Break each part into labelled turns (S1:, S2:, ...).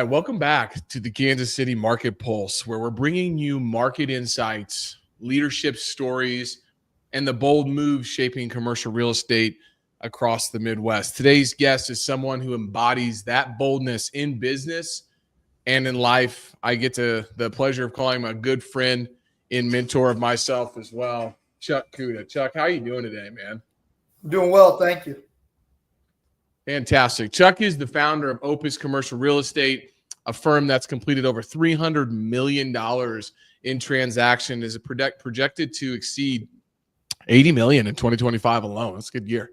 S1: right, welcome back to the Kansas City Market Pulse, where we're bringing you market insights, leadership stories, and the bold moves shaping commercial real estate across the Midwest. Today's guest is someone who embodies that boldness in business and in life. I get the pleasure of calling him a good friend and mentor of myself as well, Chuck Cuda. Chuck, how are you doing today, man?
S2: I'm doing well, thank you.
S1: Fantastic. Chuck is the founder of Opus Commercial Real Estate, a firm that's completed over $300 million in transaction, is projected to exceed $80 million in 2025 alone. That's a good year.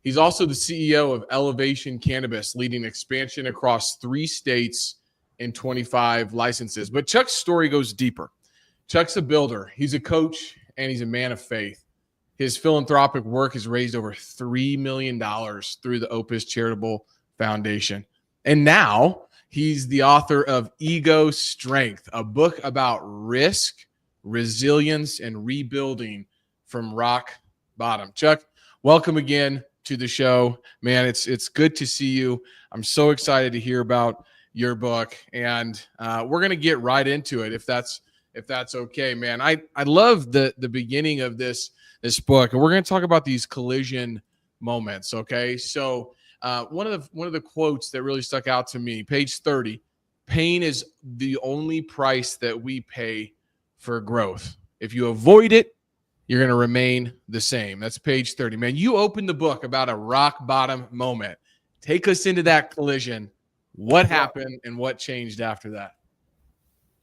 S1: He's also the CEO of Elevation Cannabis, leading expansion across 3 states and 25 licenses. But Chuck's story goes deeper. Chuck's a builder. He's a coach, and he's a man of faith. His philanthropic work has raised over $3 million through the Opus Charitable Foundation. And now he's the author of Ego Strength, a book about risk, resilience, and rebuilding from rock bottom. Chuck, welcome again to the show. Man, it's good to see you. I'm so excited to hear about your book, and we're going to get right into it if that's okay, man. I love the beginning of this book, and we're going to talk about these collision moments. Okay. So one of the quotes that really stuck out to me, page 30, pain is the only price that we pay for growth. If you avoid it, you're going to remain the same. That's page 30, man. You opened the book about a rock bottom moment. Take us into that collision. What happened and what changed after that?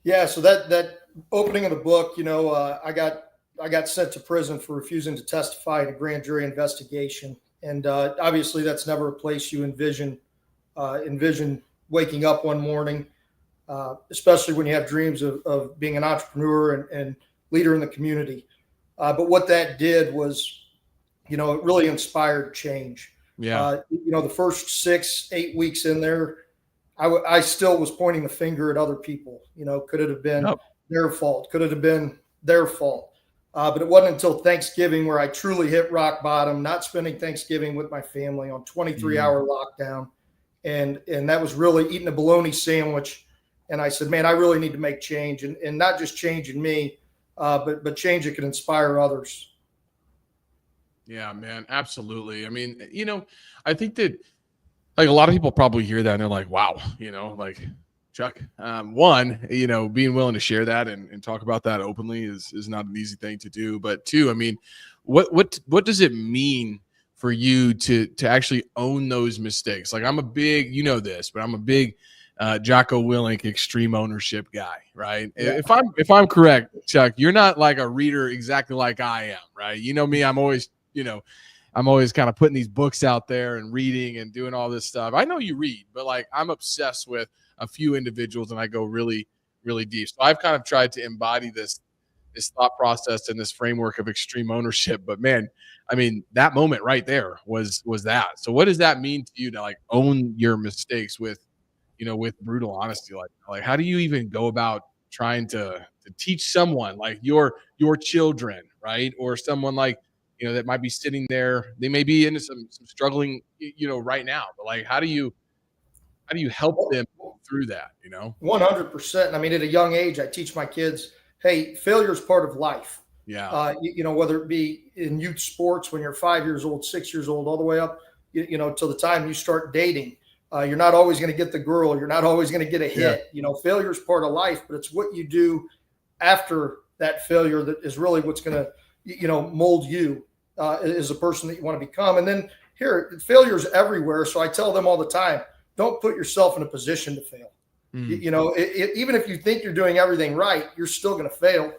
S2: Yeah. So that opening of the book, I got sent to prison for refusing to testify in a grand jury investigation. And obviously that's never a place you envision waking up one morning, especially when you have dreams of being an entrepreneur and leader in the community. But what that did was, it really inspired change.
S1: Yeah.
S2: The first 6-8 weeks in there, I still was pointing the finger at other people. Could it have been their fault? Could it have been their fault? But it wasn't until Thanksgiving where I truly hit rock bottom, not spending Thanksgiving with my family on 23-hour lockdown. And that was really eating a bologna sandwich. And I said, man, I really need to make change, and not just change in me, but change that can inspire others.
S1: Yeah, man, absolutely. I mean, I think that like a lot of people probably hear that and they're like, wow, like Chuck, being willing to share that and talk about that openly is not an easy thing to do. But 2, I mean, what does it mean for you to actually own those mistakes? Like I'm a big, but I'm a big Jocko Willink extreme ownership guy, right? Yeah. If I'm correct, Chuck, you're not like a reader exactly like I am, right? You know me, I'm always kind of putting these books out there and reading and doing all this stuff. I know you read, but like I'm obsessed with a few individuals and I go really, really deep. So I've kind of tried to embody this thought process and this framework of extreme ownership. But man, I mean, that moment right there was that. So what does that mean to you to like own your mistakes with brutal honesty? Like how do you even go about trying to teach someone like your children, right? Or someone like, that might be sitting there, they may be into some struggling, right now, but like, how do you help them through that?
S2: 100%. I mean, at a young age, I teach my kids, hey, failure is part of life.
S1: Yeah.
S2: Whether it be in youth sports when you're 5 years old, 6 years old, all the way up, till the time you start dating. You're not always going to get the girl. You're not always going to get a hit. Yeah. Failure is part of life, but it's what you do after that failure that is really what's going to, mold you as a person that you want to become. And then here, failure is everywhere. So I tell them all the time, don't put yourself in a position to fail. Even if you think you're doing everything right, you're still going to fail.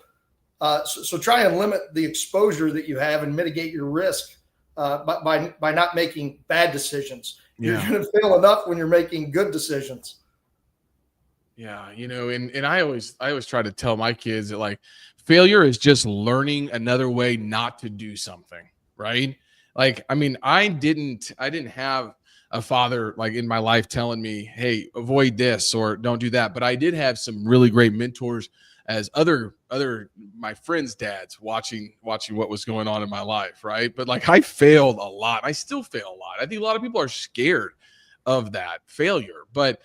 S2: So try and limit the exposure that you have and mitigate your risk by not making bad decisions. Yeah. You're going to fail enough when you're making good decisions.
S1: Yeah. And I always try to tell my kids that like failure is just learning another way not to do something. Right. Like, I mean, I didn't have a father like in my life telling me, hey, avoid this or don't do that. But I did have some really great mentors as other my friends' dads watching what was going on in my life, right? But like I failed a lot. I still fail a lot. I think a lot of people are scared of that failure. But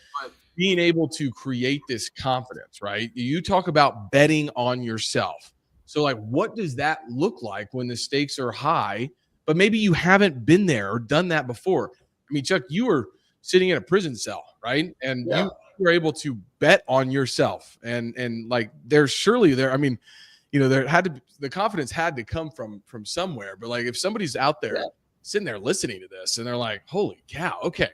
S1: being able to create this confidence, right? You talk about betting on yourself. So, like, what does that look like when the stakes are high, but maybe you haven't been there or done that before? I mean, Chuck, you were sitting in a prison cell, right? And
S2: Yeah.
S1: you were able to bet on yourself. And like, there's surely there, I mean, there had to be, the confidence had to come from somewhere. But like, if somebody's out there
S2: Yeah.
S1: sitting there listening to this and they're like, holy cow, okay,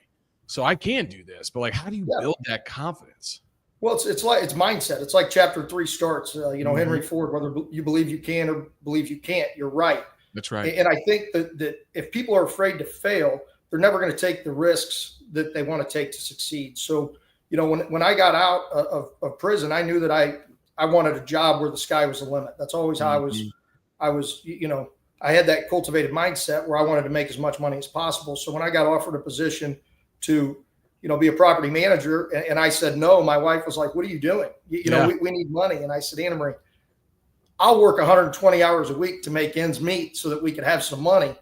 S1: so I can do this. But like, how do you
S2: Yeah.
S1: build that confidence?
S2: Well, it's like it's mindset. It's like chapter 3 starts. Henry Ford, whether you believe you can or believe you can't, you're right.
S1: That's right.
S2: And I think that if people are afraid to fail, they're never going to take the risks that they want to take to succeed. So, when I got out of prison, I knew that I wanted a job where the sky was the limit. That's always how I was, I had that cultivated mindset where I wanted to make as much money as possible. So when I got offered a position to, be a property manager, and I said no, my wife was like, "What are you doing? We need money." And I said, "Anna Marie, I'll work 120 hours a week to make ends meet so that we can have some money.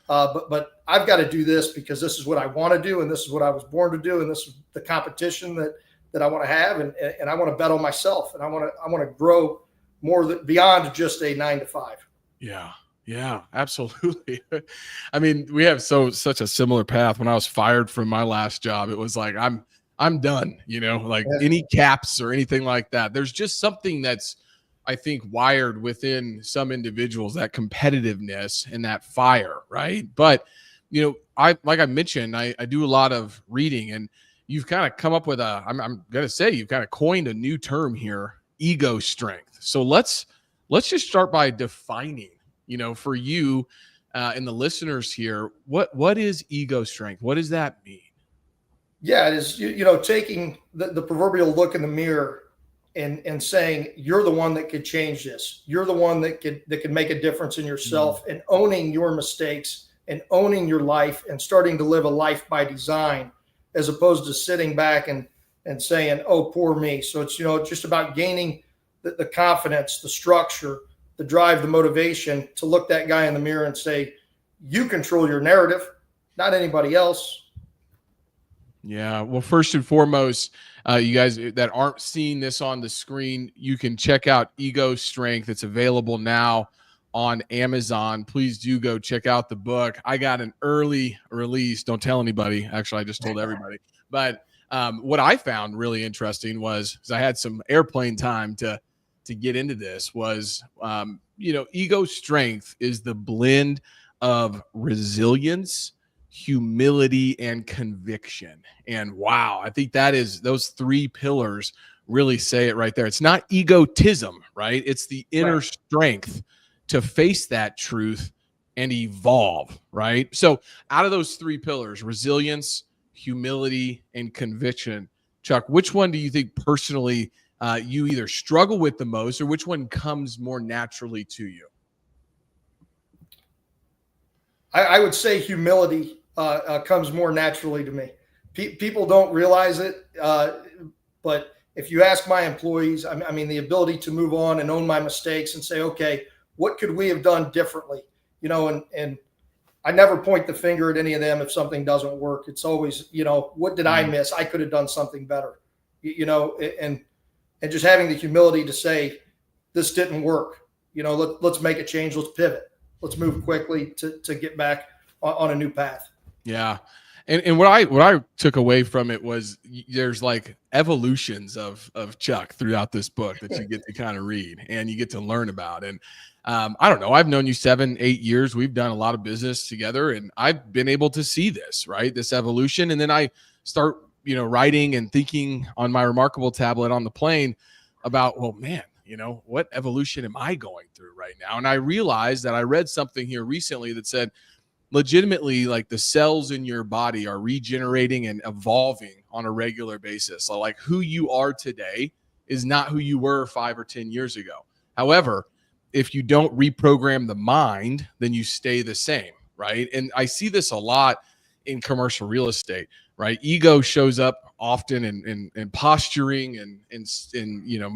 S2: But I've got to do this because this is what I want to do, and this is what I was born to do, and this is the competition that I want to have, and I want to bet on myself, and I want to grow more beyond just a 9 to 5."
S1: Yeah, absolutely. I mean, we have such a similar path. When I was fired from my last job, it was like, I'm done, any caps or anything like that. There's just something that's, I think, wired within some individuals, that competitiveness and that fire, right? But, like I mentioned, I do a lot of reading, and you've kind of come up with I'm going to say you've kind of coined a new term here, ego strength. So let's just start by defining, for you and the listeners here, what is ego strength? What does that mean?
S2: Yeah, it is, taking the proverbial look in the mirror and saying, you're the one that could change this. You're the one that could make a difference in yourself, and owning your mistakes and owning your life and starting to live a life by design, as opposed to sitting back and saying, "Oh, poor me." So it's, just about gaining the confidence, the structure, the drive, the motivation to look that guy in the mirror and say, you control your narrative, not anybody else.
S1: Yeah. Well, first and foremost, you guys that aren't seeing this on the screen, you can check out Ego Strength. It's available now on Amazon. Please do go check out the book. I got an early release. Don't tell anybody. Actually, I just told everybody. But what I found really interesting was, because I had some airplane time to get into this, was, Ego Strength is the blend of resilience, humility, and conviction. And wow, I think those 3 pillars really say it right there. It's not egotism, right? It's the inner strength to face that truth and evolve, right? So out of those 3 pillars, resilience, humility, and conviction, Chuck, which one do you think personally you either struggle with the most, or which one comes more naturally to you?
S2: I would say humility comes more naturally to me. People don't realize it, but if you ask my employees, I mean, the ability to move on and own my mistakes and say, okay, what could we have done differently? And I never point the finger at any of them if something doesn't work. It's always, what did I miss? I could have done something better, and just having the humility to say, this didn't work. Let's make a change. Let's pivot. Let's move quickly to get back on a new path.
S1: Yeah. And what I took away from it was, there's like evolutions of Chuck throughout this book that you get to kind of read and you get to learn about. And I don't know, I've known you 7-8 years. We've done a lot of business together, and I've been able to see this, right? This evolution. And then I start, writing and thinking on my Remarkable tablet on the plane about, well, man, what evolution am I going through right now? And I realized that I read something here recently that said, legitimately, like, the cells in your body are regenerating and evolving on a regular basis. So like, who you are today is not who you were 5 or 10 years ago. However, if you don't reprogram the mind, then you stay the same, right? And I see this a lot in commercial real estate, right? Ego shows up often in posturing and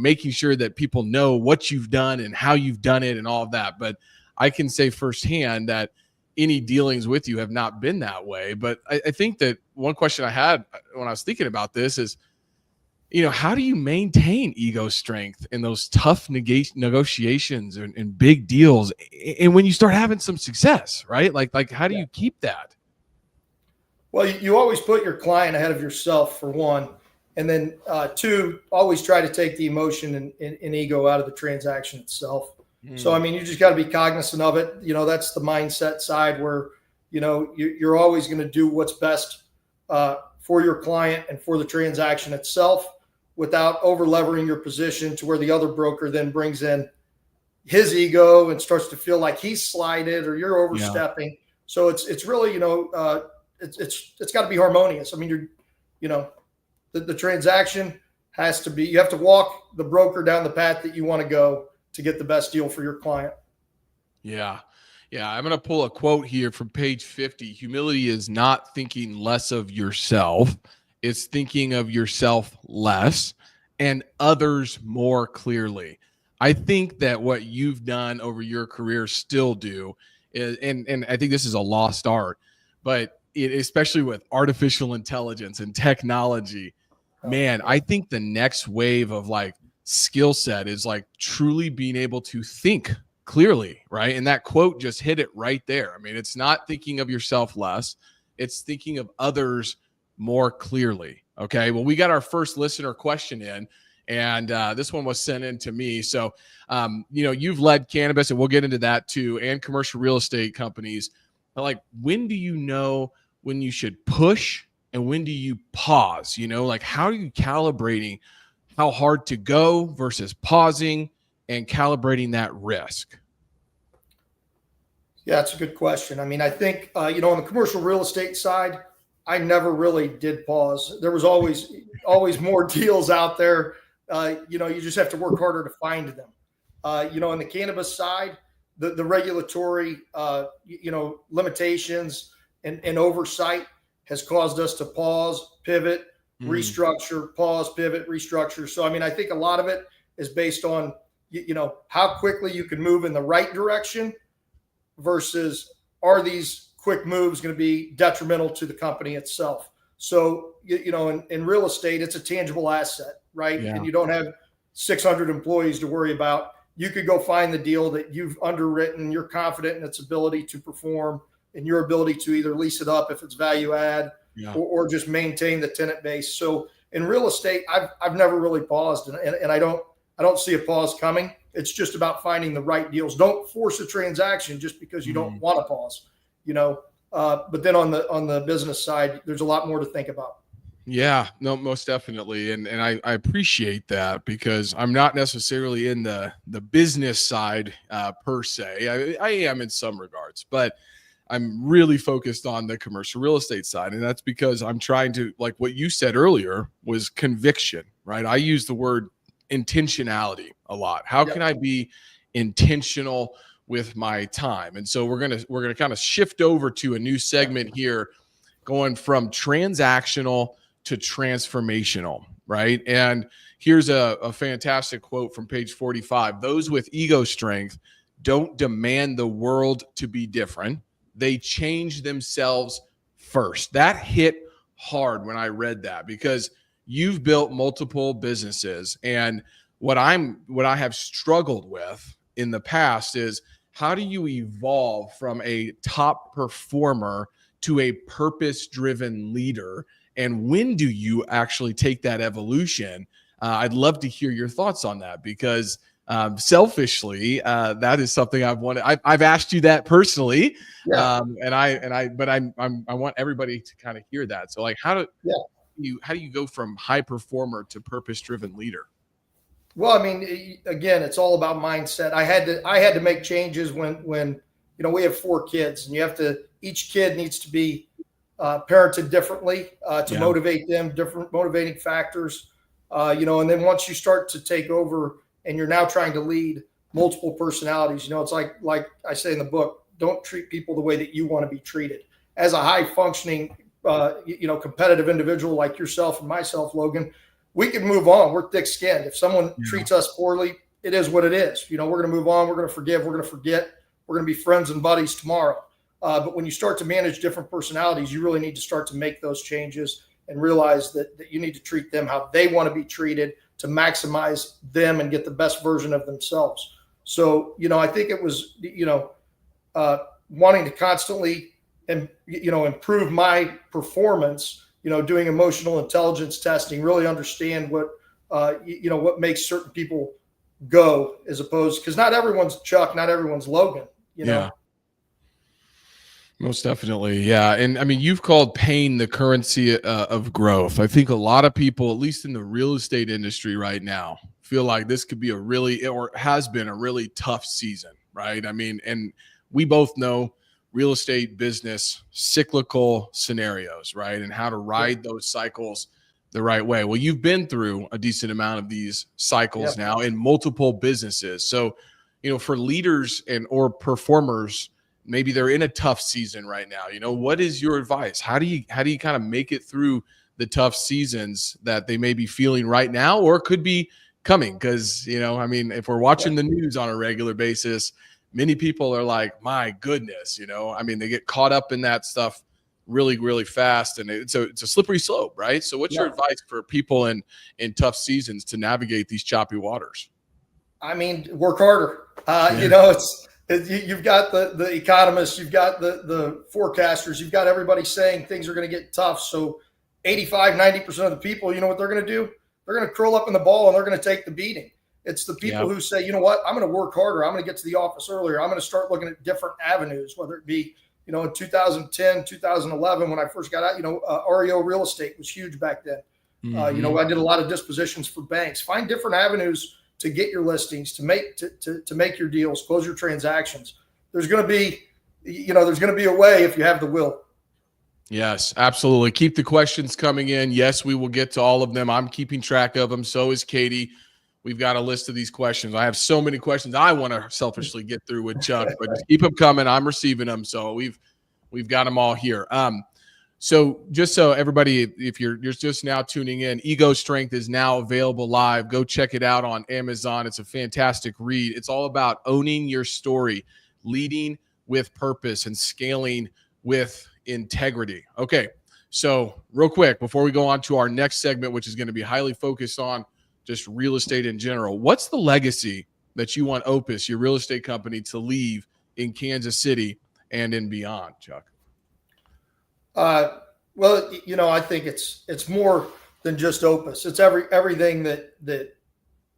S1: making sure that people know what you've done and how you've done it and all of that. But I can say firsthand that any dealings with you have not been that way. But I think that one question I had when I was thinking about this is, how do you maintain ego strength in those tough negotiations and big deals? And when you start having some success, right? Like how do you keep that?
S2: Well, you always put your client ahead of yourself, for one. And then two, always try to take the emotion and ego out of the transaction itself. So, I mean, you just got to be cognizant of it. That's the mindset side where, you're always going to do what's best for your client and for the transaction itself without over levering your position to where the other broker then brings in his ego and starts to feel like he's slighted or you're overstepping. Yeah. So it's really, it's got to be harmonious. I mean, the transaction has to be, you have to walk the broker down the path that you want to go to get the best deal for your client.
S1: Yeah. Yeah. I'm going to pull a quote here from page 50. Humility is not thinking less of yourself. It's thinking of yourself less and others more clearly. I think that what you've done over your career still do is, and I think this is a lost art, but especially with artificial intelligence and technology, man, I think the next wave of like skill set is like truly being able to think clearly, right? And that quote just hit it right there. I mean, it's not thinking of yourself less, it's thinking of others more clearly. Okay. Well, we got our first listener question in, and this one was sent in to me. So, you've led cannabis, and we'll get into that too, and commercial real estate companies. But like, when do you know when you should push and when do you pause? Like, how are you calibrating how hard to go versus pausing and calibrating that risk?
S2: Yeah, it's a good question. I mean, I think, on the commercial real estate side, I never really did pause. There was always more deals out there. You just have to work harder to find them. On the cannabis side, the regulatory, limitations and oversight has caused us to pause, pivot, restructure, pause, pivot, restructure. So, I mean, I think a lot of it is based on, how quickly you can move in the right direction versus are these quick moves going to be detrimental to the company itself. So, in real estate, it's a tangible asset, right? Yeah. And you don't have 600 employees to worry about. You could go find the deal that you've underwritten. You're confident in its ability to perform and your ability to either lease it up if it's value add, or just maintain the tenant base. So in real estate, I've never really paused, and I don't see a pause coming. It's just about finding the right deals. Don't force a transaction just because you don't want to pause, but then on the business side, there's a lot more to think about.
S1: Yeah, no, most definitely. And I appreciate that, because I'm not necessarily in the business side per se. I am in some regards, but I'm really focused on the commercial real estate side. And that's because I'm trying to, like what you said earlier, was conviction, right? I use the word intentionality a lot. How can I be intentional with my time? And so we're gonna kind of shift over to a new segment here, going from transactional to transformational, right? And here's a fantastic quote from page 45. Those with ego strength don't demand the world to be different. They change themselves first. That hit hard when I read that, because you've built multiple businesses. And what I have struggled with in the past is, how do you evolve from a top performer to a purpose-driven leader? And when do you actually take that evolution? I'd love to hear your thoughts on that, because selfishly, that is something I've wanted. I've asked you that personally, but I want everybody to kind of hear that. So, like, how do you go from high performer to purpose-driven leader?
S2: Well, I mean, again, it's all about mindset. I had to make changes when we have 4 kids, and each kid needs to be parented differently to motivate them, different motivating factors, and then once you start to take over and you're now trying to lead multiple personalities, it's like I say in the book, don't treat people the way that you want to be treated. As a high functioning, competitive individual like yourself and myself, Logan, we can move on. We're thick skinned. If someone treats us poorly, it is what it is. We're going to move on. We're going to forgive. We're going to forget. We're going to be friends and buddies tomorrow. But when you start to manage different personalities, you really need to start to make those changes. and realize that you need to treat them how they want to be treated to maximize them and get the best version of themselves. So, I think it was, wanting to constantly and, improve my performance, doing emotional intelligence testing, really understand what makes certain people go, as opposed, because not everyone's Chuck, not everyone's Logan,
S1: Yeah. Most definitely. Yeah. And I mean, you've called pain the currency of growth. I think a lot of people, at least in the real estate industry right now, feel like this could be or has been a really tough season, right? I mean, and we both know real estate business, cyclical scenarios, right? And how to ride those cycles the right way. Well, you've been through a decent amount of these cycles now in multiple businesses. So, for leaders or performers, maybe they're in a tough season right now. What is your advice? How do you kind of make it through the tough seasons that they may be feeling right now or could be coming? Because, if we're watching the news on a regular basis, many people are like, my goodness, they get caught up in that stuff really, really fast. And it's a slippery slope, right? So what's your advice for people in tough seasons to navigate these choppy waters?
S2: Work harder. You've got the economists, you've got the forecasters, you've got everybody saying things are going to get tough. So 85-90% of the people, you know what they're going to do? They're going to curl up in the ball and they're going to take the beating. It's the people who say, you know what, I'm going to work harder. I'm going to get to the office earlier. I'm going to start looking at different avenues, whether it be, in 2010, 2011, when I first got out, REO real estate was huge back then. I did a lot of dispositions for banks. Find different avenues to get your listings, to make your deals, close your transactions. There's going to be a way if you have the will.
S1: Yes, absolutely. Keep the questions coming in. Yes, we will get to all of them. I'm keeping track of them. So is Katie. We've got a list of these questions. I have so many questions I want to selfishly get through with Chuck, but just keep them coming. I'm receiving them. So we've got them all here. So just so everybody, if you're just now tuning in, Ego Strength is now available live. Go check it out on Amazon. It's a fantastic read. It's all about owning your story, leading with purpose, and scaling with integrity. Okay, so real quick, before we go on to our next segment, which is going to be highly focused on just real estate in general, what's the legacy that you want Opus, your real estate company, to leave in Kansas City and in beyond, Chuck?
S2: Well, I think it's more than just Opus. It's everything that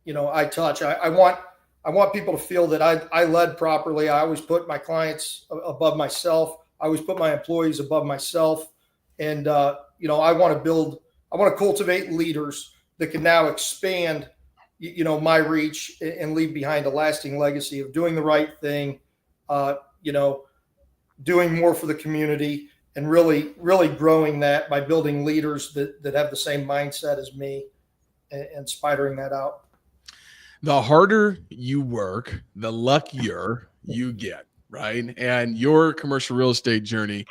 S2: I touch. I want people to feel that I led properly. I always put my clients above myself. I always put my employees above myself. And, I want to cultivate leaders that can now expand, my reach and leave behind a lasting legacy of doing the right thing, doing more for the community, and really, really growing that by building leaders that have the same mindset as me and spidering that out.
S1: The harder you work, the luckier you get, right? And your commercial real estate journey,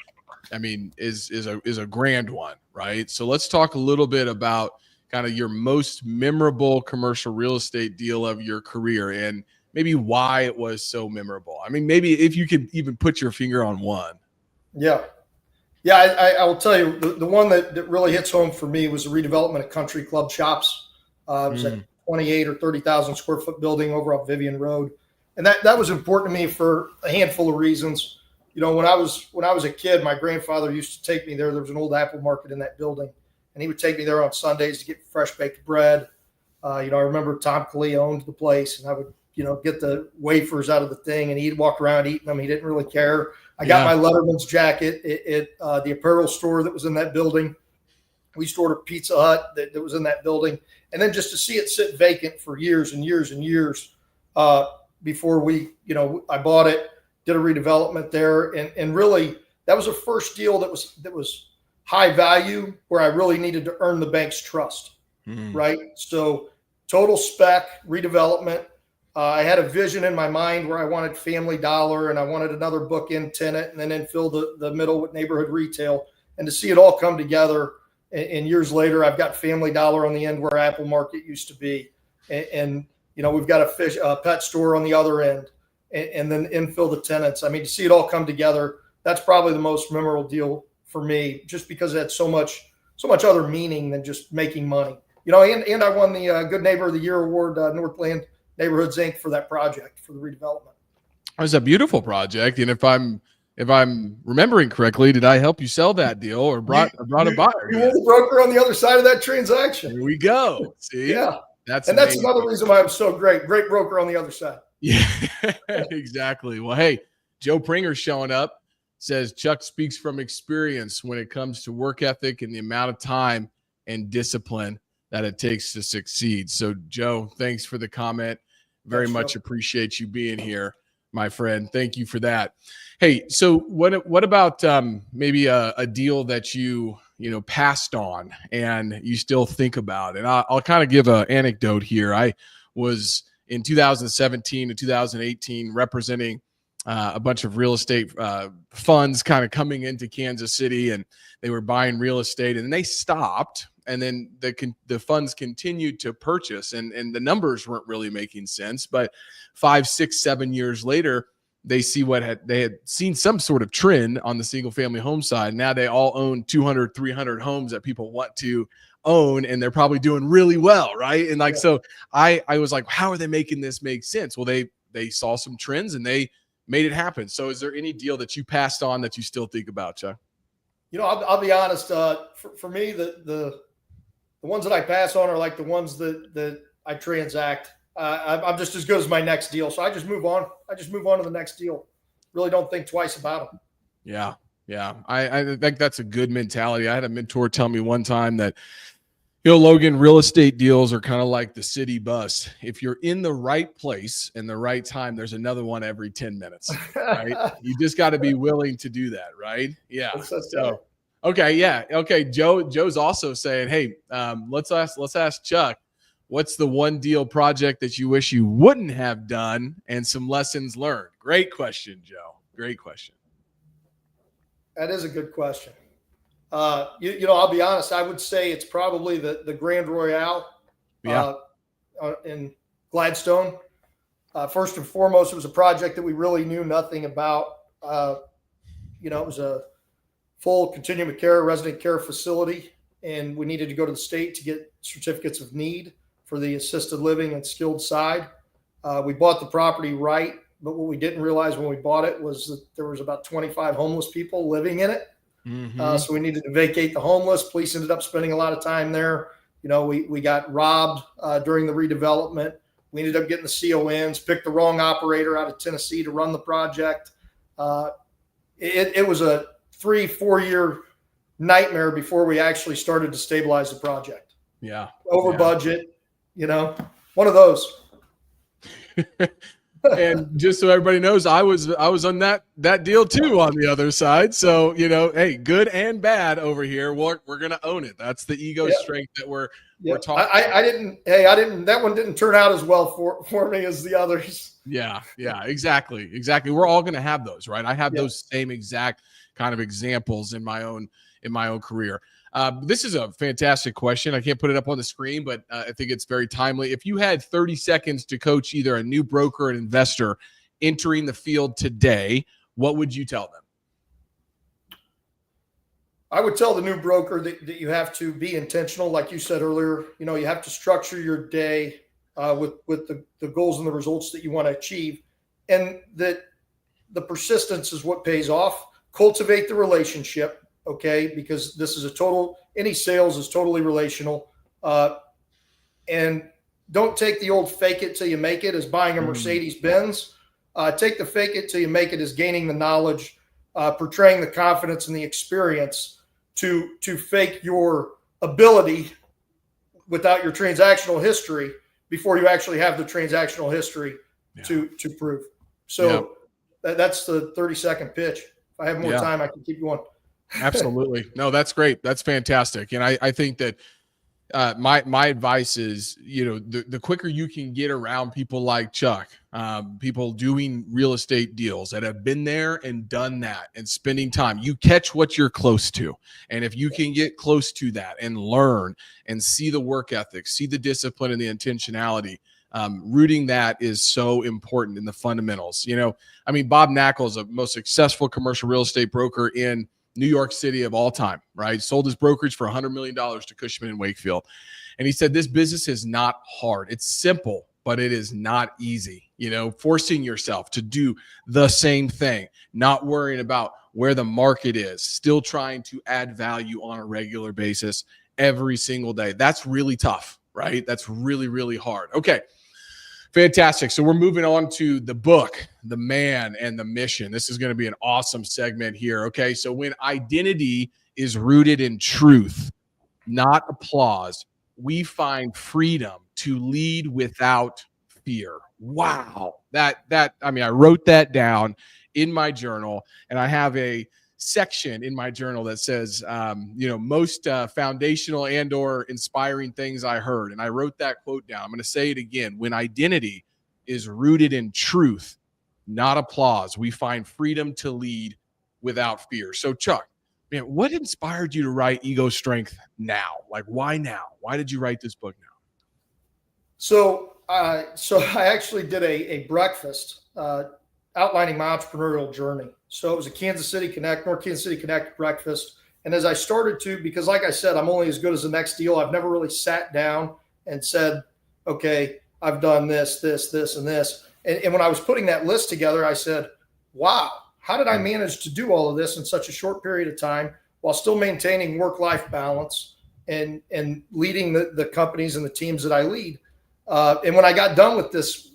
S1: is a grand one, right? So let's talk a little bit about kind of your most memorable commercial real estate deal of your career and maybe why it was so memorable. Maybe if you could even put your finger on one.
S2: Yeah. I will tell you the one that really hits home for me was the redevelopment of Country Club Shops. It was a 28 or 30,000 square foot building over up Vivian Road. And that was important to me for a handful of reasons. When I was a kid, my grandfather used to take me there. There was an old apple market in that building, and he would take me there on Sundays to get fresh baked bread. I remember Tom Kalia owned the place, and I would, get the wafers out of the thing, and he'd walk around eating them. He didn't really care. I got my Letterman's jacket at the apparel store that was in that building. We stored a Pizza Hut that was in that building. And then just to see it sit vacant for years and years and years before I bought it, did a redevelopment there. And really, that was the first deal that was high value where I really needed to earn the bank's trust, right? So total spec, redevelopment. I had a vision in my mind where I wanted Family Dollar and I wanted another bookend tenant and then fill the middle with neighborhood retail. And to see it all come together, and years later, I've got Family Dollar on the end where Apple Market used to be. And we've got a pet store on the other end, and then infill the tenants. To see it all come together, that's probably the most memorable deal for me, just because it had so much so much other meaning than just making money. You know, and I won the Good Neighbor of the Year award, Northland Neighborhoods Inc. for that project, for the redevelopment.
S1: It was a beautiful project, and if I'm remembering correctly, did I help you sell that deal or brought a buyer?
S2: You were the broker on the other side of that transaction.
S1: Here we go. See,
S2: yeah,
S1: that's
S2: another reason why I'm so great broker on the other side.
S1: Yeah, exactly. Well, hey, Joe Pringer's showing up. Says Chuck speaks from experience when it comes to work ethic and the amount of time and discipline that it takes to succeed. So, Joe, thanks for the comment. Very much appreciate you being here, my friend. Thank you for that. Hey, so what about maybe a deal that you passed on and you still think about? And I'll kind of give an anecdote here. I was in 2017 to 2018 representing a bunch of real estate funds kind of coming into Kansas City, and they were buying real estate, and they stopped. And then the funds continued to purchase, and the numbers weren't really making sense. But 5, 6, 7 years later, they see they had seen some sort of trend on the single family home side. Now they all own 200, 300 homes that people want to own, and they're probably doing really well, right? And so I was like, how are they making this make sense? Well, they saw some trends and they made it happen. So is there any deal that you passed on that you still think about, Chuck?
S2: You know, I'll be honest. For me, the ones that I pass on are like the ones that I transact. I'm just as good as my next deal. So I just move on. I just move on to the next deal. Really don't think twice about them.
S1: Yeah. Yeah. I think that's a good mentality. I had a mentor tell me one time that, Logan, real estate deals are kind of like the city bus. If you're in the right place and the right time, there's another one every 10 minutes, right? You just got to be willing to do that, right? Yeah. So, okay. Yeah. Okay. Joe's also saying, hey, let's ask Chuck, what's the one deal project that you wish you wouldn't have done and some lessons learned? Great question, Joe. Great question.
S2: That is a good question. I'll be honest. I would say it's probably the Grand Royale in Gladstone. First and foremost, it was a project that we really knew nothing about. It was a full continuum of care, resident care facility, and we needed to go to the state to get certificates of need for the assisted living and skilled side. We bought the property right, but what we didn't realize when we bought it was that there was about 25 homeless people living in it. Mm-hmm. So we needed to vacate the homeless. Police ended up spending a lot of time there. We got robbed during the redevelopment. We ended up getting the CONs, picked the wrong operator out of Tennessee to run the project. It was a 3-4 year nightmare before we actually started to stabilize the project.
S1: Yeah.
S2: Over budget, one of those.
S1: And just so everybody knows, I was on that deal too on the other side. So, hey, good and bad over here. We're going to own it. That's the ego strength that we're talking about.
S2: That one didn't turn out as well for me as the others.
S1: Yeah. Exactly. We're all going to have those, right? I have those same exact kind of examples in my own career. This is a fantastic question. I can't put it up on the screen, but I think it's very timely. If you had 30 seconds to coach either a new broker or an investor entering the field today, what would you tell them?
S2: I would tell the new broker that you have to be intentional. Like you said earlier, you have to structure your day with the goals and the results that you want to achieve, and that the persistence is what pays off. Cultivate the relationship. Okay, because this is any sales is totally relational. And don't take the old fake it till you make it as buying a Mercedes Benz. Take the fake it till you make it as gaining the knowledge, portraying the confidence and the experience to fake your ability without your transactional history before you actually have the transactional history to prove. So that's the 30-second pitch. If I have more time, I can keep going.
S1: Absolutely. No, that's great. That's fantastic. And I think that my advice is, the quicker you can get around people like Chuck, people doing real estate deals that have been there and done that and spending time, you catch what you're close to. And if you can get close to that and learn and see the work ethic, see the discipline and the intentionality, rooting that is so important in the fundamentals. Bob Knackel is the most successful commercial real estate broker in New York City of all time, right? Sold his brokerage for $100 million to Cushman and Wakefield. And he said, this business is not hard. It's simple, but it is not easy. Forcing yourself to do the same thing, not worrying about where the market is, still trying to add value on a regular basis every single day. That's really tough, right? That's really, really hard. Okay. Fantastic. So we're moving on to the book, The Man and the Mission. This is going to be an awesome segment here. Okay. So when identity is rooted in truth, not applause, we find freedom to lead without fear. Wow. I wrote that down in my journal, and I have a section in my journal that says, most foundational and or inspiring things I heard. And I wrote that quote down. I'm going to say it again. When identity is rooted in truth, not applause, we find freedom to lead without fear. So Chuck, man, what inspired you to write Ego Strength now? Like, why now? Why did you write this book now?
S2: So I actually did a breakfast outlining my entrepreneurial journey. So it was a North Kansas City Connect breakfast. And as I started to, because like I said, I'm only as good as the next deal. I've never really sat down and said, okay, I've done this, and this. And when I was putting that list together, I said, wow, how did I manage to do all of this in such a short period of time while still maintaining work-life balance and leading the companies and the teams that I lead? And when I got done with this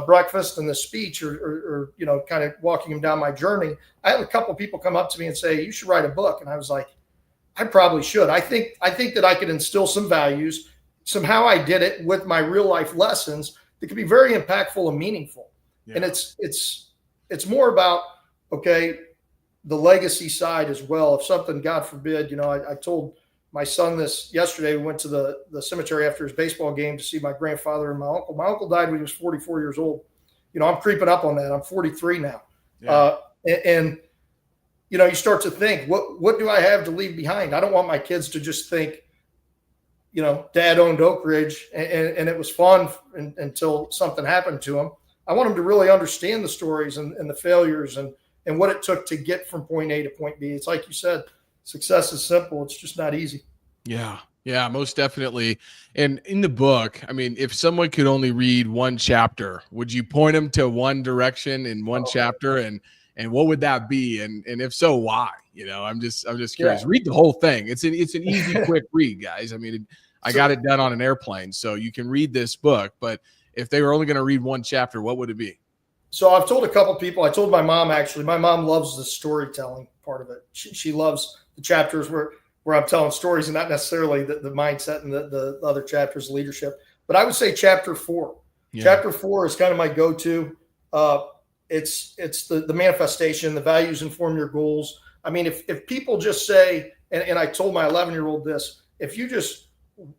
S2: breakfast and the speech or kind of walking him down my journey, I had a couple of people come up to me and say, you should write a book. And I was like, I probably should. I think that I could instill some values, somehow I did it with my real life lessons that could be very impactful and meaningful. Yeah. And it's more about, okay, the legacy side as well. If something, God forbid, I told my son this yesterday. We went to the cemetery after his baseball game to see my grandfather and my uncle. My uncle died when he was 44 years old. I'm creeping up on that. I'm 43 now. Yeah. And you start to think, what do I have to leave behind? I don't want my kids to just think, dad owned Oak Ridge and it was fun until something happened to him. I want them to really understand the stories and the failures and what it took to get from point A to point B. It's like you said, success is simple. It's just not easy.
S1: Yeah, most definitely. And in the book, if someone could only read one chapter, would you point them to one direction in one chapter and what would that be? And if so, why? I'm just curious. Yeah. Read the whole thing. It's an easy, quick read, guys. I got it done on an airplane, so you can read this book. But if they were only going to read one chapter, what would it be?
S2: So I've told a couple people. I told my mom, actually. My mom loves the storytelling part of it. She loves the chapters where I'm telling stories and not necessarily the mindset and the other chapters, leadership. But I would say chapter 4. Yeah. Chapter 4 is kind of my go-to. It's the manifestation, the values inform your goals. If people just say, and I told my 11-year-old this, if you just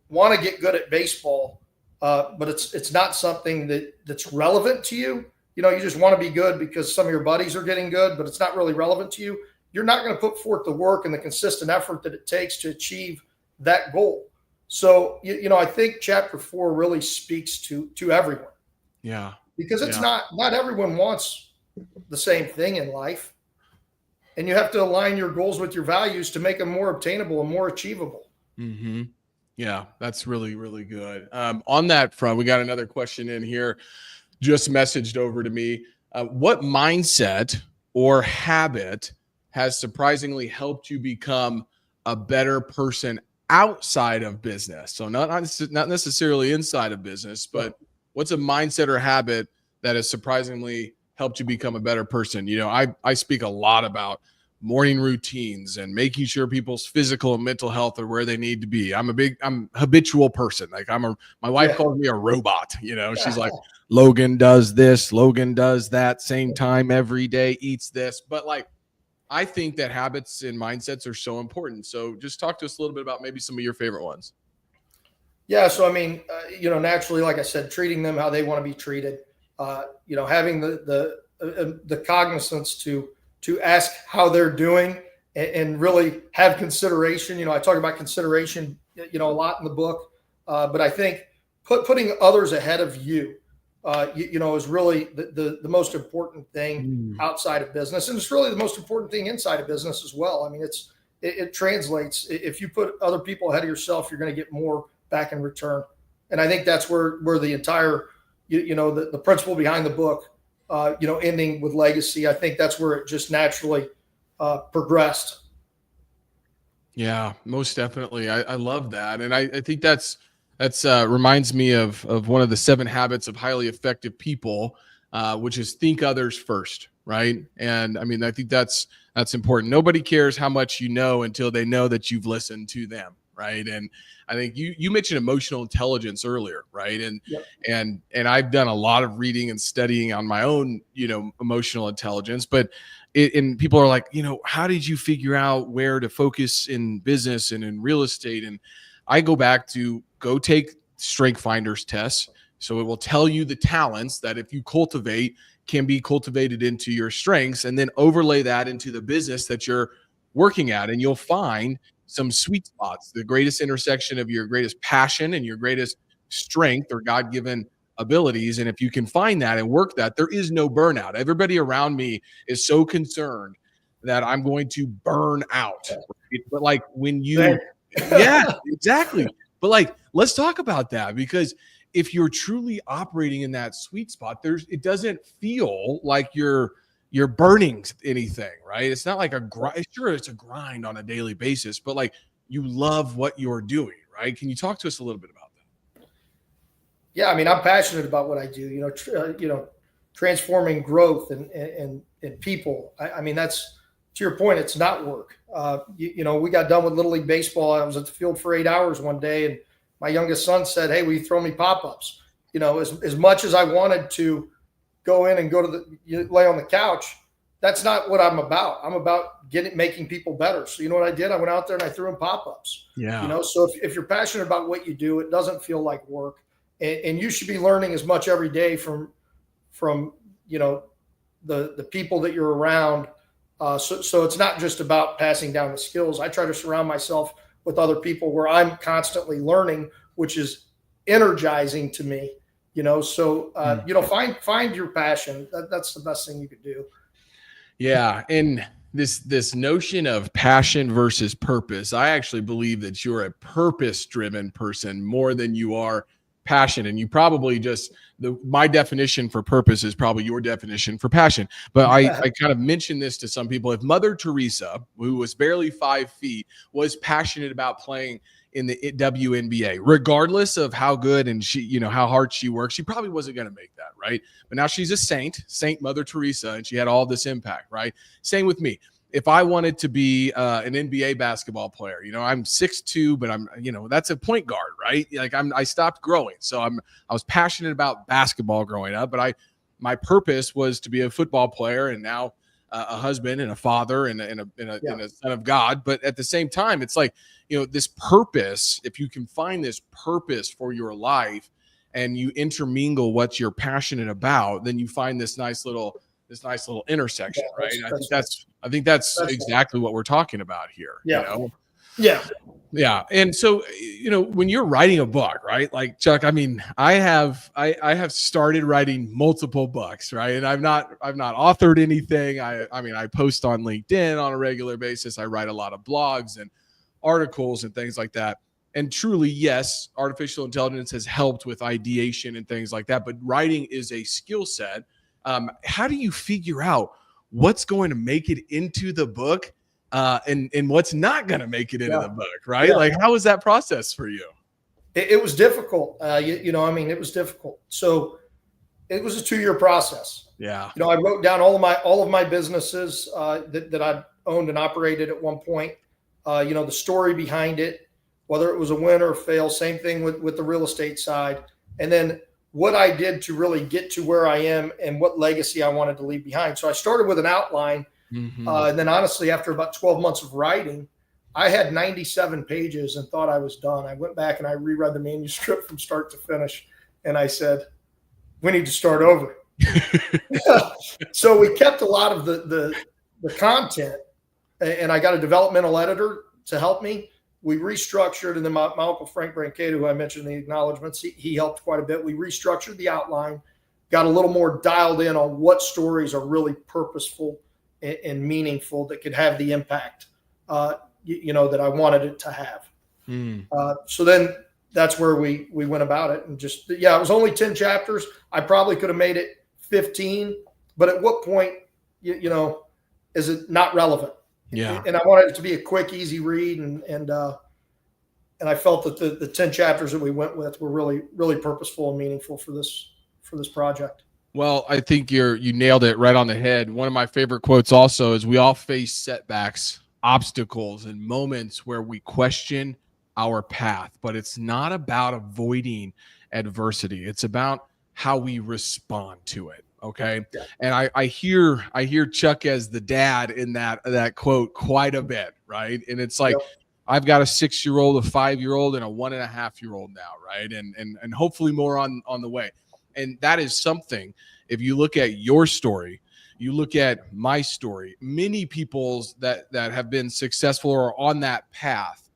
S2: want to get good at baseball, but it's not something that's relevant to you, you just want to be good because some of your buddies are getting good, but it's not really relevant to you. You're not going to put forth the work and the consistent effort that it takes to achieve that goal. So, I think chapter 4 really speaks to everyone.
S1: Yeah.
S2: Because it's not everyone wants the same thing in life. And you have to align your goals with your values to make them more obtainable and more achievable.
S1: Mm-hmm. Yeah, that's really, really good. On that front, we got another question in here just messaged over to me. What mindset or habit has surprisingly helped you become a better person outside of business? So not necessarily inside of business, but what's a mindset or habit that has surprisingly helped you become a better person? I speak a lot about morning routines and making sure people's physical and mental health are where they need to be. I'm a habitual person. Like my wife calls me a robot. She's like, Logan does this, Logan does that, same time every day, eats this. But I think that habits and mindsets are so important. So just talk to us a little bit about maybe some of your favorite ones.
S2: Yeah. So, naturally, like I said, treating them how they want to be treated, having the cognizance to ask how they're doing and really have consideration. I talk about consideration, a lot in the book, but I think putting others ahead of you, is really the most important thing outside of business. And it's really the most important thing inside of business as well. I mean, it translates. If you put other people ahead of yourself, you're going to get more back in return. And I think that's where the entire, the principle behind the book, ending with legacy, I think that's where it just naturally progressed.
S1: Yeah, most definitely. I love that. And I think that's reminds me of one of the 7 habits of highly effective people, which is think others first. Right. And I mean, I think that's important. Nobody cares how much you know until they know that you've listened to them. Right. And I think you mentioned emotional intelligence earlier. Right. And,
S2: Yep.
S1: and I've done a lot of reading and studying on my own, emotional intelligence, but and people are like, how did you figure out where to focus in business and in real estate? And I go back to go take Strength Finders tests. So it will tell you the talents that if you cultivate can be cultivated into your strengths, and then overlay that into the business that you're working at. And you'll find some sweet spots, the greatest intersection of your greatest passion and your greatest strength or God-given abilities. And if you can find that and work that, there is no burnout. Everybody around me is so concerned that I'm going to burn out. Right? But like when you, yeah, exactly. But like, let's talk about that, because if you're truly operating in that sweet spot, it doesn't feel like you're burning anything, right? It's not like a grind. Sure, it's a grind on a daily basis, but like you love what you're doing, right? Can you talk to us a little bit about that?
S2: Yeah, I mean, I'm passionate about what I do. Transforming growth and people. I mean, that's, to your point, it's not work. We got done with Little League baseball. I was at the field for 8 hours one day, and my youngest son said, "Hey, will you throw me pop-ups?" As much as I wanted to go in and go to lay on the couch, that's not what I'm about. I'm about making people better. So you know what I did? I went out there and I threw in pop-ups.
S1: Yeah.
S2: So if you're passionate about what you do, it doesn't feel like work, and you should be learning as much every day from the people that you're around. So it's not just about passing down the skills. I try to surround myself with other people where I'm constantly learning, which is energizing to me. Find your passion. That's the best thing you could do.
S1: Yeah. And this notion of passion versus purpose, I actually believe that you're a purpose-driven person more than you are passion. And you probably my definition for purpose is probably your definition for passion. But I kind of mentioned this to some people. If Mother Teresa, who was barely 5 feet, was passionate about playing in the WNBA, regardless of how good and how hard she worked, she probably wasn't going to make that, right? But now she's a Saint Mother Teresa, and she had all this impact, right? Same with me. If I wanted to be an NBA basketball player, I'm 6'2", but I'm, that's a point guard, right? Like I stopped growing. So I was passionate about basketball growing up, but my purpose was to be a football player, and now a husband and a father and a son of God. But at the same time, it's like, this purpose, if you can find this purpose for your life and you intermingle what you're passionate about, then you find this nice little intersection, right? I think that's exactly what we're talking about here.
S2: Yeah.
S1: Yeah. And so, when you're writing a book, right? Like Chuck, I mean, I have started writing multiple books, right? And I've not authored anything. I post on LinkedIn on a regular basis. I write a lot of blogs and articles and things like that. And truly, yes, artificial intelligence has helped with ideation and things like that, but writing is a skill set. How do you figure out what's going to make it into the book and what's not going to make it into the book, right? Yeah. Like, how was that process for you?
S2: It was difficult. It was difficult. So it was a 2-year process.
S1: Yeah.
S2: I wrote down all of my businesses that I owned and operated at one point. The story behind it, whether it was a win or a fail. Same thing with the real estate side, and then what I did to really get to where I am and what legacy I wanted to leave behind. So I started with an outline. And then honestly, after about 12 months of writing, I had 97 pages and thought I was done. I went back and I reread the manuscript from start to finish. And I said, we need to start over. So we kept a lot of the content, and I got a developmental editor to help me. We restructured, and then my uncle Frank Brancato, who I mentioned in the acknowledgments, he helped quite a bit. We restructured the outline. got a little more dialed in on what stories are really purposeful and meaningful that could have the impact, that I wanted it to have. So then that's where we went about it. And just, it was only 10 chapters. I probably could have made it 15, but at what point, is it not relevant?
S1: Yeah.
S2: And I wanted it to be a quick, easy read. And I felt that the 10 chapters that we went with were really, really purposeful and meaningful for this project.
S1: Well, I think you nailed it right on the head. One of my favorite quotes also is, we all face setbacks, obstacles, and moments where we question our path, but it's not about avoiding adversity. It's about how we respond to it. Okay.
S2: Yeah.
S1: And I hear Chuck as the dad in that quote quite a bit. Right. And it's like, I've got a 6-year-old, a 5-year-old, and a 1.5-year-old now. Right. And hopefully more on the way. And that is something, if you look at your story, you look at my story, many people's that have been successful or on that path,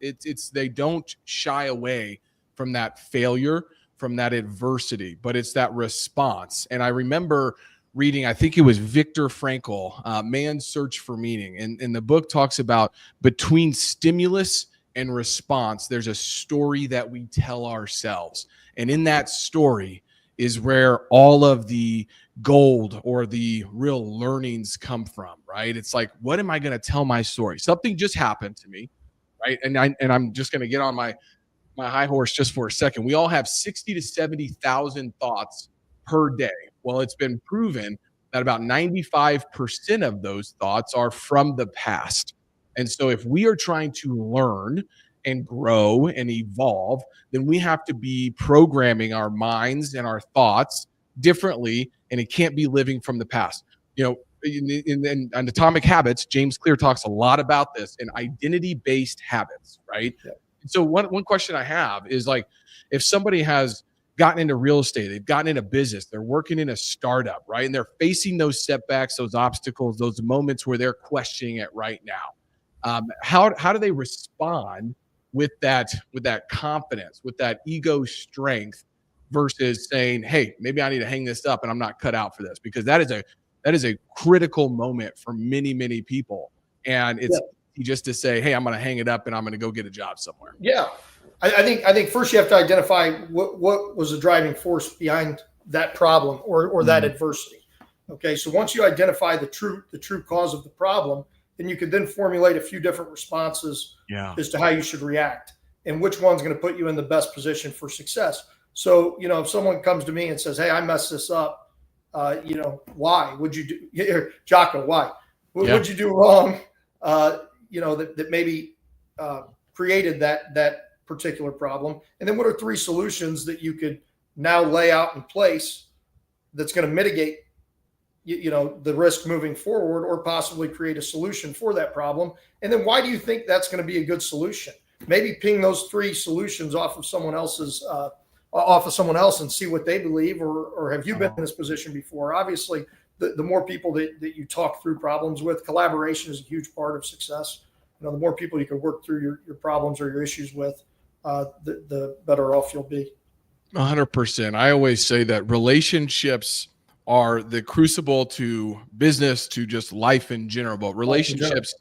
S1: they don't shy away from that failure, from that adversity, but it's that response. And I remember reading, I think it was Viktor Frankl, Man's Search for Meaning. And the book talks about between stimulus and response, there's a story that we tell ourselves. And in that story is where all of the gold or the real learnings come from, right? It's like, what am I going to tell my story? Something just happened to me, right? And I'm just going to get on my high horse just for a second. We all have 60 to 70,000 thoughts per day. Well, it's been proven that about 95% of those thoughts are from the past. And so if we are trying to learn and grow and evolve, then we have to be programming our minds and our thoughts differently, and it can't be living from the past. In Atomic Habits, James Clear talks a lot about this in identity-based habits, right? Yeah. So one question I have is, like, if somebody has gotten into real estate, they've gotten into business, they're working in a startup, right? And they're facing those setbacks, those obstacles, those moments where they're questioning it right now. How do they respond with that confidence, with that ego strength, versus saying, hey, maybe I need to hang this up and I'm not cut out for this? Because that is a critical moment for many, many people. And it's just to say, hey, I'm going to hang it up and I'm going to go get a job somewhere.
S2: Yeah. I think first you have to identify what was the driving force behind that problem or that adversity. Okay. So once you identify the true cause of the problem, then you could then formulate a few different responses as to how you should react and which one's going to put you in the best position for success. So, if someone comes to me and says, hey, I messed this up, why would you do, Jocko, why? What would you do wrong? That maybe created that particular problem. And then what are 3 solutions that you could now lay out in place that's going to mitigate the risk moving forward, or possibly create a solution for that problem? And then why do you think that's going to be a good solution? Maybe ping those 3 solutions off of someone else and see what they believe, or have you been in this position before? Obviously, the more people that you talk through problems with, collaboration is a huge part of success. The more people you can work through your problems or your issues with, the better off you'll be.
S1: 100%. I always say that relationships are the crucible to business, to just life in general. But relationships,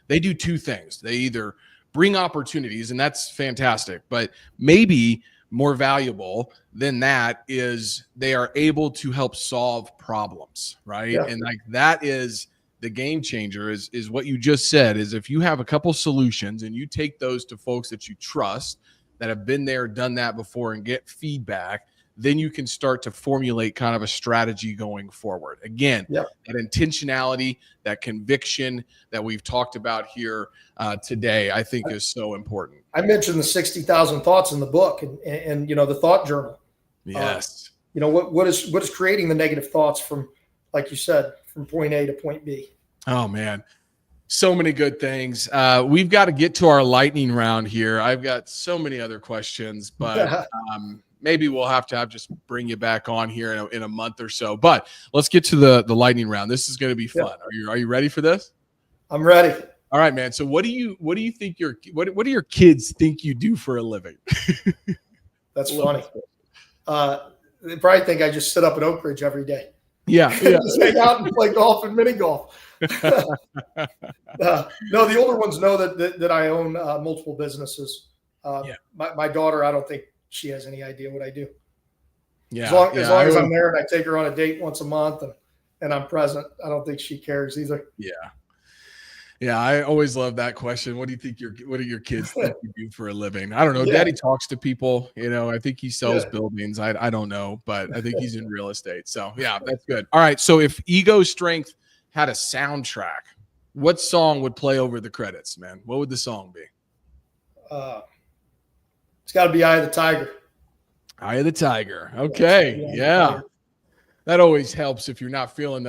S1: they do 2 things. They either bring opportunities, and that's fantastic, but maybe more valuable than that is they are able to help solve problems, right? Yeah. And like, that is the game changer, is what you just said, is if you have a couple solutions and you take those to folks that you trust, that have been there, done that before, and get feedback, then you can start to formulate kind of a strategy going forward. Again, that intentionality, that conviction that we've talked about here today, I think is so important.
S2: I mentioned the 60,000 thoughts in the book and the thought journal.
S1: Yes.
S2: What is creating the negative thoughts from, like you said, from point A to point B?
S1: Oh, man. So many good things. We've got to get to our lightning round here. I've got so many other questions, but maybe we'll have to just bring you back on here in a month or so. But let's get to the lightning round. This is going to be fun. Are you ready for this?
S2: I'm ready.
S1: All right, man. So what do you think what do your kids think you do for a living?
S2: That's funny. they probably think I just sit up in Oak Ridge every day.
S1: Yeah.
S2: Just hang out and play golf and mini golf. No, the older ones know that I own multiple businesses. My daughter, I don't think she has any idea what I do.
S1: Yeah.
S2: As long as I'm there and I take her on a date once a month and I'm present, I don't think she cares either.
S1: Yeah. Yeah, I always love that question. What do your kids think you do for a living? I don't know.
S2: Yeah.
S1: Daddy talks to people, I think he sells buildings. I don't know, but I think he's in real estate. So yeah, that's good. All right. So if Ego Strength had a soundtrack, what song would play over the credits, man? What would the song be?
S2: It's got to be Eye of the Tiger.
S1: Eye of the Tiger. Okay. Yeah. That always helps if you're not feeling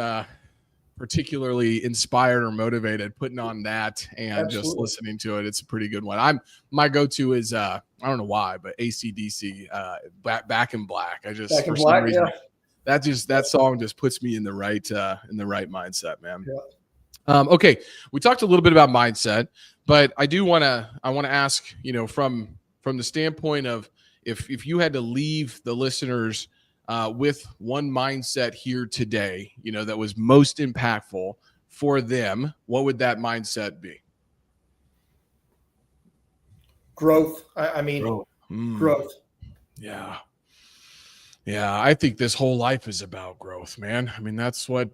S1: particularly inspired or motivated, putting on that and just listening to it. It's a pretty good one. My go-to is I don't know why, but AC/DC, Back in Black. For some reason, that song just puts me in the right mindset, man. Yeah. Okay, we talked a little bit about mindset, but I want to ask, from the standpoint of if you had to leave the listeners with one mindset here today, that was most impactful for them, what would that mindset be?
S2: Growth. Growth.
S1: Yeah. Yeah. I think this whole life is about growth, man. I mean, that's what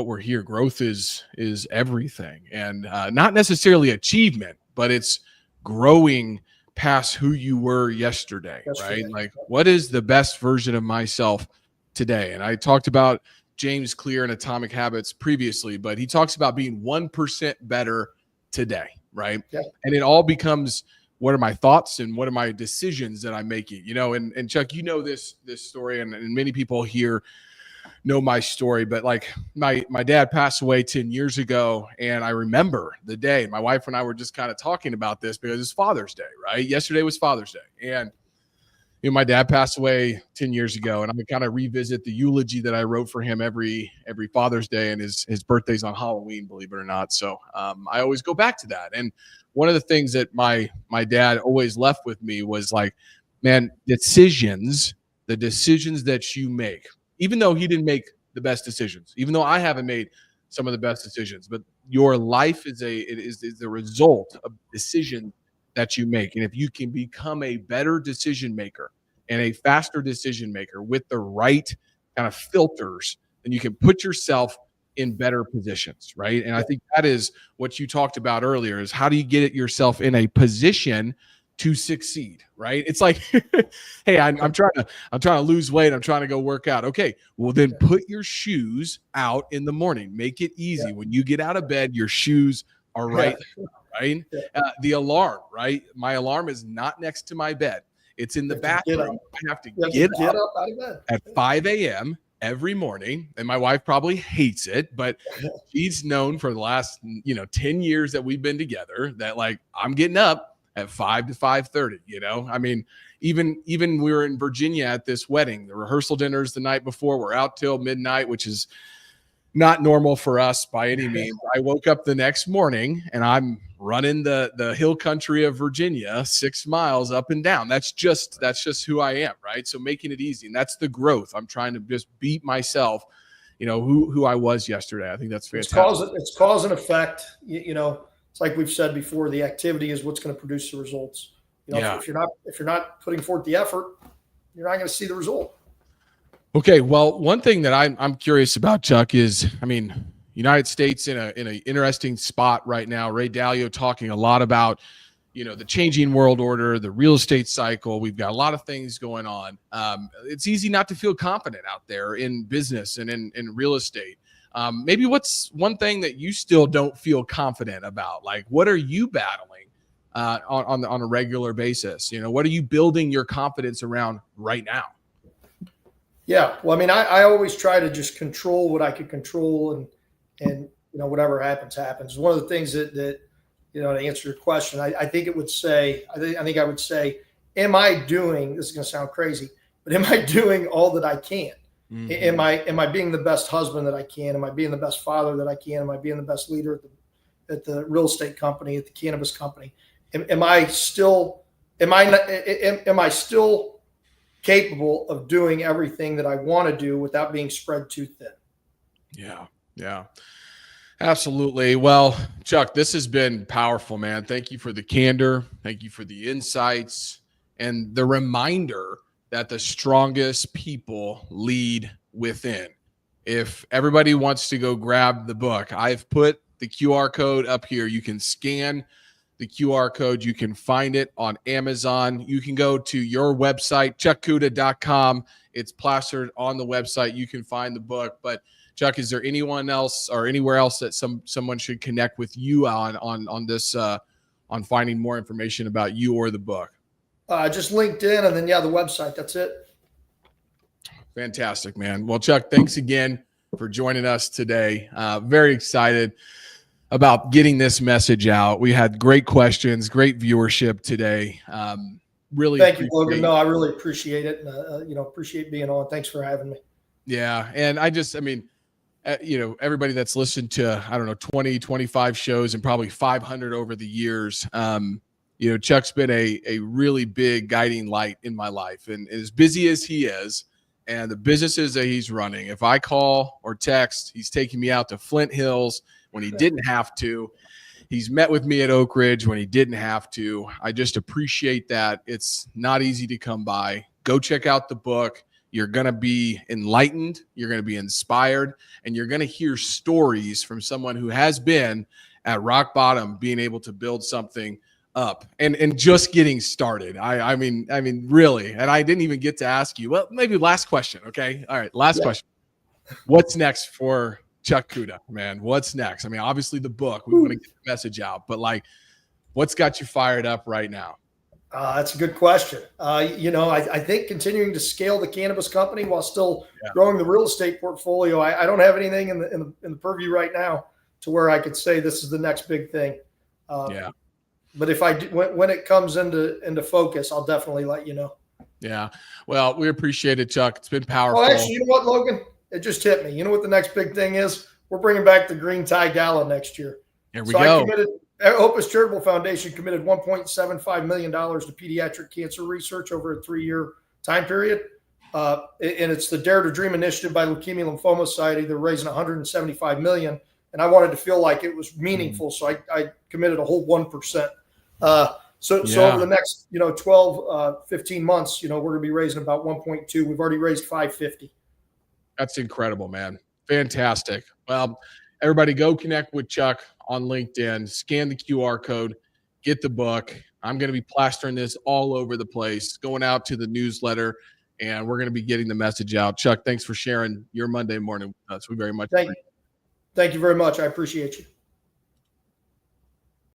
S1: we're here. Growth is everything, and not necessarily achievement, but it's growing past who you were yesterday, right? Like, what is the best version of myself today? And I talked about James Clear and Atomic Habits previously, but he talks about being 1% better today, right? Yeah. And it all becomes, what are my thoughts and what are my decisions that I'm making? And Chuck, this story, and many people here know my story, but like my dad passed away 10 years ago. And I remember the day my wife and I were just kind of talking about this because it's Father's Day, right? Yesterday was Father's Day. And, my dad passed away 10 years ago, and I kind of revisit the eulogy that I wrote for him every Father's Day, and his birthday's on Halloween, believe it or not. So I always go back to that. And one of the things that my dad always left with me was like, man, the decisions that you make, even though he didn't make the best decisions, even though I haven't made some of the best decisions, but your life is the result of decisions that you make. And if you can become a better decision maker and a faster decision maker with the right kind of filters, then you can put yourself in better positions, right? And I think that is what you talked about earlier, is how do you get yourself in a position to succeed, right? It's like, hey, I'm trying to lose weight. I'm trying to go work out. Okay, well then put your shoes out in the morning. Make it easy. Yeah. When you get out of bed, your shoes are right there, right? Yeah. The alarm, right? My alarm is not next to my bed. It's in the bathroom. I have to get up out of bed at 5 a.m. every morning. And my wife probably hates it, but she's known for the last 10 years that we've been together that like I'm getting up at 5 to 5:30. I mean, even we were in Virginia at this wedding, the rehearsal dinners the night before, we're out till midnight, which is not normal for us by any means. I woke up the next morning and I'm running the hill country of Virginia 6 miles up and down. That's just who I am, right? So making it easy, and that's the growth. I'm trying to just beat myself, who I was yesterday. I think that's fantastic.
S2: It's cause and effect. It's like we've said before, the activity is what's going to produce the results. If you're not putting forth the effort, you're not going to see the result.
S1: Okay. Well, one thing that I'm curious about, Chuck, is, United States in an interesting spot right now. Ray Dalio talking a lot about, the changing world order, the real estate cycle. We've got a lot of things going on. It's easy not to feel confident out there in business and in real estate. Maybe what's one thing that you still don't feel confident about? Like, what are you battling on a regular basis? What are you building your confidence around right now?
S2: Yeah. Well, I always try to just control what I could control, and whatever happens. One of the things that to answer your question, I think I would say, am I doing, this is going to sound crazy, but am I doing all that I can? Mm-hmm. Am I being the best husband that I can? Am I being the best father that I can? Am I being the best leader at the real estate company, at the cannabis company? Am I still capable of doing everything that I want to do without being spread too thin.
S1: Yeah. Yeah. Absolutely. Well, Chuck, this has been powerful, man. Thank you for the candor. Thank you for the insights and the reminder that the strongest people lead within. If everybody wants to go grab the book, I've put the QR code up here. You can scan the QR code. You can find it on Amazon. You can go to your website, chuckcuda.com. It's plastered on the website. You can find the book. But Chuck, is there anyone else or anywhere else that someone should connect with you on this on finding more information about you or the book?
S2: Just LinkedIn, and then the website. That's it.
S1: Fantastic, man. Well, Chuck, thanks again for joining us today. Very excited about getting this message out. We had great questions, great viewership today. Really,
S2: thank you, Logan. No, I really appreciate it, and appreciate being on. Thanks for having me.
S1: Yeah, and everybody that's listened to, 20, 25 shows and probably 500 over the years. Chuck's been a really big guiding light in my life, and as busy as he is and the businesses that he's running, if I call or text, he's taking me out to Flint Hills when he didn't have to. He's met with me at Oak Ridge when he didn't have to. I just appreciate that. It's not easy to come by. Go check out the book. You're going to be enlightened. You're going to be inspired, and you're going to hear stories from someone who has been at rock bottom, being able to build something up and just getting started. I mean, really. And I didn't even get to ask you. Well, maybe last question. Okay. All right. Last question. What's next for Chuck Cuda, man? What's next? I mean, obviously the book, we want to get the message out, but what's got you fired up right now?
S2: That's a good question. I think continuing to scale the cannabis company while still growing the real estate portfolio. I don't have anything in the purview right now to where I could say this is the next big thing. But if I do, when it comes into focus, I'll definitely let you know.
S1: Yeah. Well, we appreciate it, Chuck. It's been powerful.
S2: Oh, actually, you know what, Logan? It just hit me. You know what the next big thing is? We're bringing back the Green Tie Gala next year.
S1: Here we go.
S2: Opus Charitable Foundation committed $1.75 million to pediatric cancer research over a 3-year time period. And it's the Dare to Dream initiative by Leukemia Lymphoma Society. They're raising $175 million. And I wanted to feel like it was meaningful. So I committed a whole 1%. So over the next, 12, 15 months, we're going to be raising about 1.2. We've already raised 550.
S1: That's incredible, man. Fantastic. Well, everybody go connect with Chuck on LinkedIn, scan the QR code, get the book. I'm going to be plastering this all over the place, going out to the newsletter, and we're going to be getting the message out. Chuck, thanks for sharing your Monday morning with us. We very much appreciate it.
S2: Thank you very much. I appreciate you.